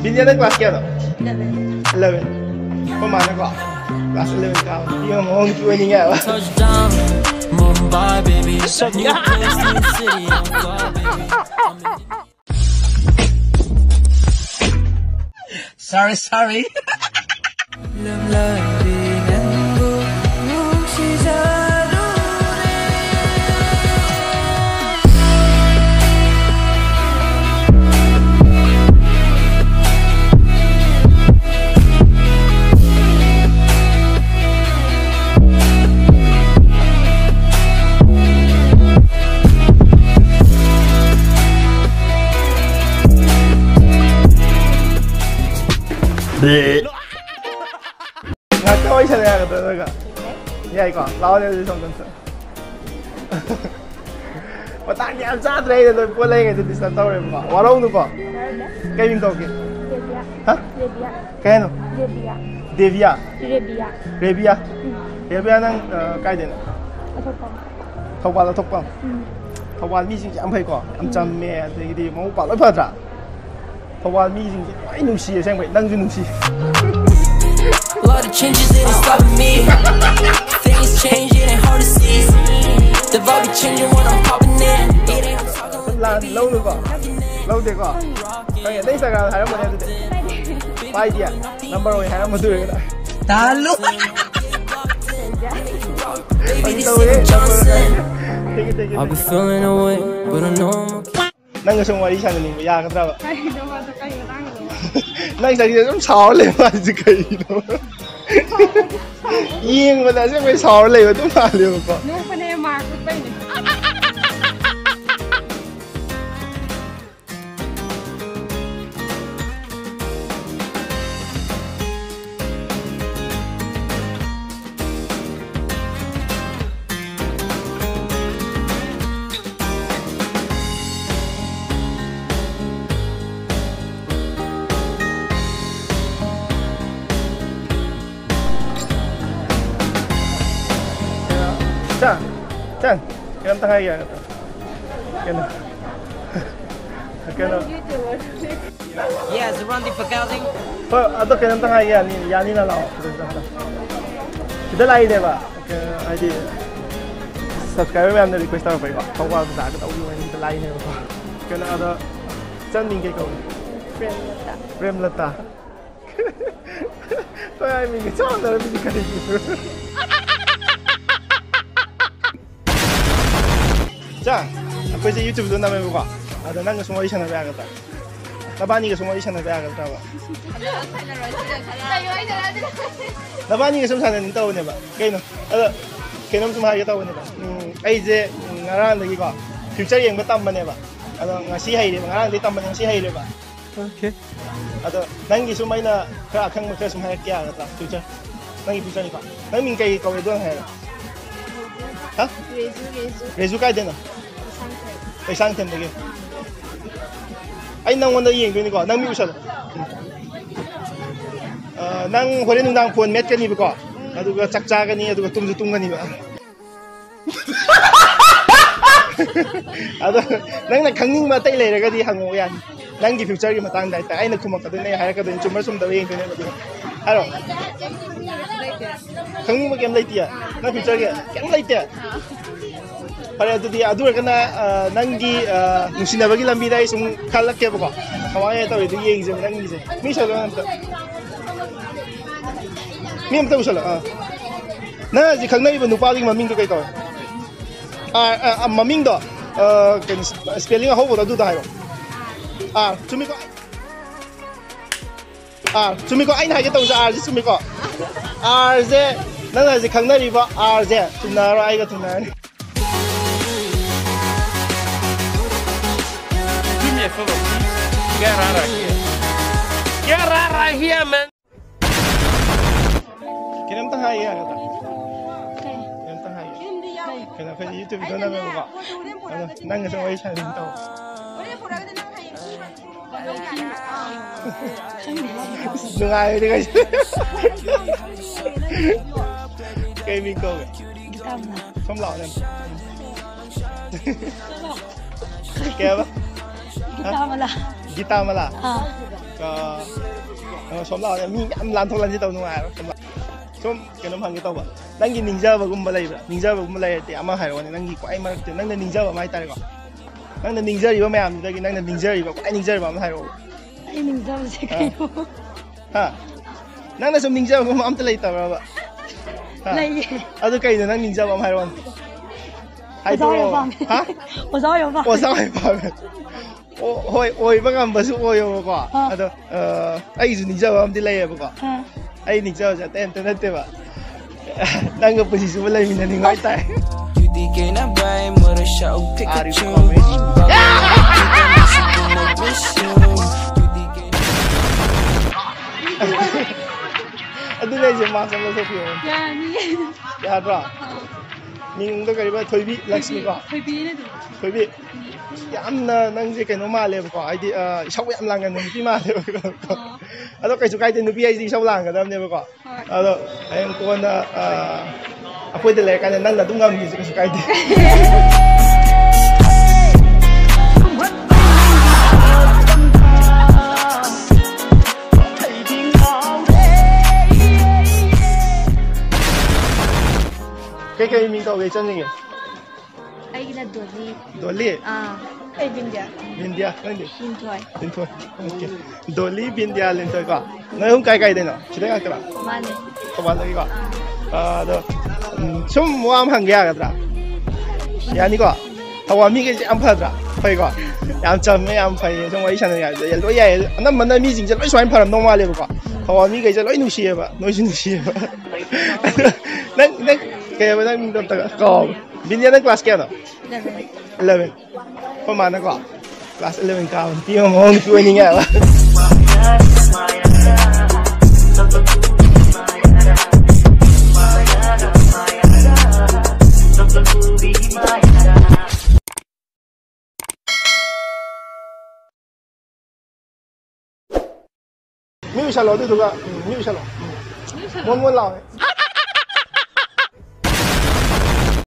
Vivian na class kaya no? 11. 11. Pamana ko. Class 11 ka. Hindi mo mong tuwing nga ba? Touchdown, Mumbai, baby. New place, new city, I'm fly, baby. Sorry. Ngaco siya na yan talaga. Yeah, ikaw. Lawan niya sa isang dansa. Matang niya sa tray na doon. Pula yung ito distant tower mo ka. Wala mo ko. Kaya yung tawag. Rebia. Ha? Rebia. Kaya no? Rebia. Devia. Rebia. Rebia. Rebia ng kaya din. Atopang. Tawal. Tawal 미징 안 보이고 암짬매 되게 뭐 빨리 받아. Tawal 미징 많이 누시에 생각 낭주 누시. A lot of changes ain't stopping me. Things change, it ain't hard to see. The vibe be changing when I'm popping in. It ain't talking là lâu được không? Lâu được không? Cái này sẽ là hai năm một em được. Bài gì à? Number rồi hai năm một tuổi rồi. ta luôn. I'll be feeling away, but I know I'm okay. Nang gusto mo isa na ning ya ka trawa. Nang sa 좀吵เลย嘛这个이노. 이행 mo na siya may 吵เลย또 말려 봐. Nung pa na yung market pa yun. Chan, kailan tangay yan ito? Kailan? Yeah, it's Randy for Gauding. Ato kailan tangay yan? Yani na lang. Kita lain deh pak. ID subscriber में हमने request था भाई कौन कौन सा आगे तो वो मैंने kita lain है pak. Kena ada Chan mingke kau. Prem Lata. Kau yang mingke Chan dah mingke kali itu. 자, 앞에 이제 유튜브 도 나면 보고. 아, 난 그 송어리 채널 배야겠다. 나반이 그 송어리 채널 배야겠다 봐. 나반이 그 송사는 또 오네 봐. 걔는 걔는 좀 하겠다 오네 봐. 이제 나랑 이거 퓨처리 연구 땀만 해 봐. ngasi hay 봐. 나랑 내 땀만 ngasi hay 봐. 오케이. 난 기술 마이나 그 악한 거 좀 할게 알았다. 퓨처. 난 퓨처리 봐. 난 민게 거기 돈 해. 하? 레주 가야 되나? 상템 되게. 아니 난 원래 이 얘기 이거 난 미우셔. 난 호레 농당 본 맷간이 이거. 아두가 짝짝하니 아두가 뚱뚱하니 봐. 아두 난 강닝마 떼이래가디 한거 야. 난기 퓨처리 마땅다 있다. 아이는 구멍거든 내가 하였거든 좀 말씀 더 얘기 되네 봐. 알아. 강닝마 게임 라이트야. 나 퓨처리 게임 라이트야. Pada tu dia adur kena nanggi nusin bagi lambi dah isung kalak ke apa? Kawan yang tahu itu yang je nanggi je. Misalnya nanti. Miam tahu salah. Nah, jika kena ibu nupa lagi maming tu kaya tahu. Maming tu, kan spelling apa bodoh tu dah ayo. Cumi ko ain hai tahu saya cumi ko. Je, nana jika kena ibu je, tunar ay ka tunar. Get out of here. Get out of here, man. Kirim tang hai ya kata. Kirim tang hai. Kenapa YouTube itu nama apa? Nang semua ikan tahu. Dengar ini guys. Kayak minggu. Không lọ nem. Kayak apa? Gita mala. Gita mala. som lao mi am lan thol lan ji taw nu ai som kenom hang taw ba nangi ninja ba gum balai ba ninja ba gum balai te ama hai ro ni nangi kwai marak te nang na ninja ba mai tare ko nang na ninja ri ba mayam da gi nang na ninja ri ba kwai ninja ba ma hai ro ai ninja ba se kai no ha nang na som ninja ba am ta lai ta ba lai adu kai na nang ninja ba mai ro hai to ha 我早有放我稍微放我不敢不是我有个啊都哎是你知道我们的累不个哎你知道就等等对吧那个不是什么类型的另外带 aduh nih je masam lo sofi ya ni ya bro ning to kari ba thoibi lakshmi ko thoibi yamna nang je kaino ma le ko ai di shau yam lang gan nupi ma le ko ado kai su kai de nupi ai di shau lang ga dam ne ko ado ai ko na apoi de le ka nang na dung ngam ni su kai de cái mình tàu về chân gì ai là Dolly Dolly ai Bindia cái gì Bin thôi ok Dolly Bindia lên tới cả nói không cái đây nào chỉ đấy cái nào Mane không bán cái đó 좀 뭐 am hàng gà cái ya ni ko hawa mi cái am phật phải ko am chăm mấy am phải trong ấy chẳng hạn ya lối ya nó mình nó mi chính là lối xoay phật nó mà liền ko hawa mi cái lối nuôi xìa ba nuôi xìa ba nang kaya ba nang ko Bindia ng class kaya no 11 pamana ko class 11 ka hindi mo mo tuwing nga ba mi sa lo tu ka mi sa lo mon mon lao